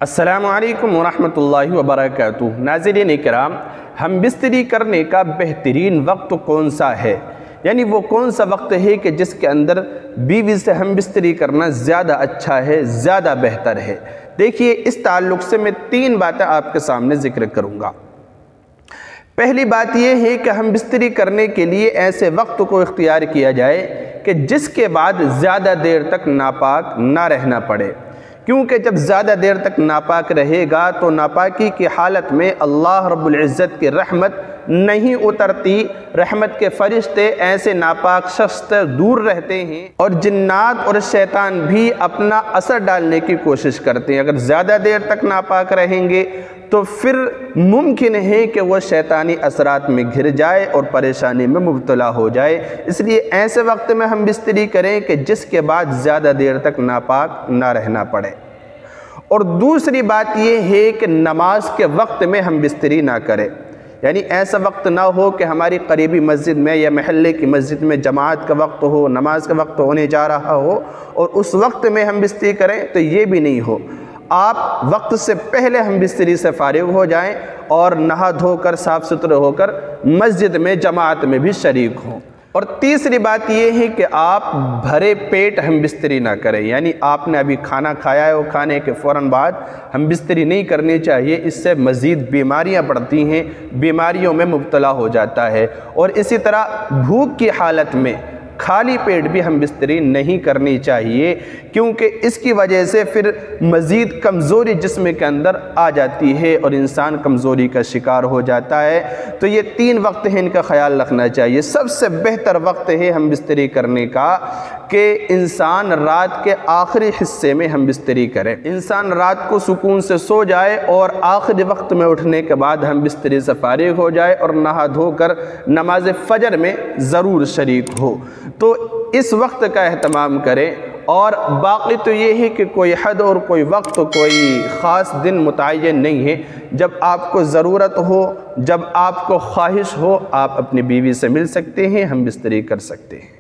السلام علیکم ورحمۃ اللہ وبرکاتہ۔ ناظرین اکرام، ہم بستری کرنے کا بہترین وقت کون سا ہے؟ یعنی وہ کون سا وقت ہے کہ جس کے اندر بیوی سے ہم بستری کرنا زیادہ اچھا ہے، زیادہ بہتر ہے؟ دیکھیے، اس تعلق سے میں 3 باتیں آپ کے سامنے ذکر کروں گا۔ پہلی بات یہ ہے کہ ہم بستری کرنے کے لیے ایسے وقت کو اختیار کیا جائے کہ جس کے بعد زیادہ دیر تک ناپاک نہ رہنا پڑے، کیونکہ جب زیادہ دیر تک ناپاک رہے گا تو ناپاکی کی حالت میں اللہ رب العزت کی رحمت نہیں اترتی، رحمت کے فرشتے ایسے ناپاک شخص سے دور رہتے ہیں اور جنات اور شیطان بھی اپنا اثر ڈالنے کی کوشش کرتے ہیں۔ اگر زیادہ دیر تک ناپاک رہیں گے تو پھر ممکن ہے کہ وہ شیطانی اثرات میں گھر جائے اور پریشانی میں مبتلا ہو جائے۔ اس لیے ایسے وقت میں ہم بستری کریں کہ جس کے بعد زیادہ دیر تک ناپاک نہ رہنا پڑے۔ اور دوسری بات یہ ہے کہ نماز کے وقت میں ہم بستری نہ کریں، یعنی ایسا وقت نہ ہو کہ ہماری قریبی مسجد میں یا محلے کی مسجد میں جماعت کا وقت ہو، نماز کا وقت ہونے جا رہا ہو اور اس وقت میں ہم بستری کریں، تو یہ بھی نہیں ہو۔ آپ وقت سے پہلے ہم بستری سے فارغ ہو جائیں اور نہا دھو کر صاف ستھرے ہو کر مسجد میں جماعت میں بھی شریک ہوں۔ اور تیسری بات یہ ہے کہ آپ بھرے پیٹ ہم بستری نہ کریں، یعنی آپ نے ابھی کھانا کھایا ہے اور کھانے کے فوراً بعد ہم بستری نہیں کرنی چاہیے، اس سے مزید بیماریاں بڑھتی ہیں، بیماریوں میں مبتلا ہو جاتا ہے۔ اور اسی طرح بھوک کی حالت میں خالی پیٹ بھی ہم بستری نہیں کرنی چاہیے، کیونکہ اس کی وجہ سے پھر مزید کمزوری جسم کے اندر آ جاتی ہے اور انسان کمزوری کا شکار ہو جاتا ہے۔ تو یہ 3 وقت ہیں، ان کا خیال رکھنا چاہیے۔ سب سے بہتر وقت ہے ہم بستری کرنے کا کہ انسان رات کے آخری حصے میں ہم بستری کرے، انسان رات کو سکون سے سو جائے اور آخری وقت میں اٹھنے کے بعد ہم بستری سے فارغ ہو جائے اور نہا دھو کر نماز فجر میں ضرور شریک ہو۔ تو اس وقت کا اہتمام کریں۔ اور باقی تو یہ ہے کہ کوئی حد اور کوئی وقت، کوئی خاص دن متعین نہیں ہے۔ جب آپ کو ضرورت ہو، جب آپ کو خواہش ہو، آپ اپنی بیوی سے مل سکتے ہیں، ہم بستری کر سکتے ہیں۔